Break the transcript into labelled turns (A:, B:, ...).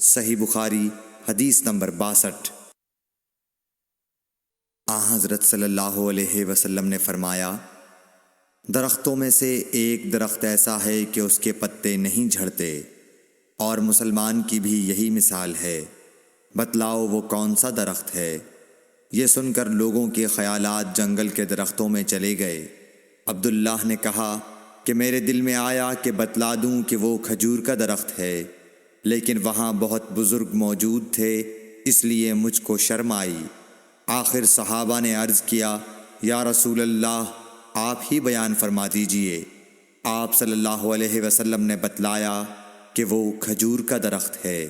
A: صحیح بخاری حدیث نمبر 62۔ حضرت صلی اللہ علیہ وسلم نے فرمایا، درختوں میں سے ایک درخت ایسا ہے کہ اس کے پتے نہیں جھڑتے، اور مسلمان کی بھی یہی مثال ہے، بتلاؤ وہ کون سا درخت ہے؟ یہ سن کر لوگوں کے خیالات جنگل کے درختوں میں چلے گئے۔ عبداللہ نے کہا کہ میرے دل میں آیا کہ بتلا دوں کہ وہ کھجور کا درخت ہے، لیکن وہاں بہت بزرگ موجود تھے، اس لیے مجھ کو شرم آئی۔ آخر صحابہ نے عرض کیا، یا رسول اللہ، آپ ہی بیان فرما دیجئے۔ آپ صلی اللہ علیہ وسلم نے بتلایا کہ وہ کھجور کا درخت ہے۔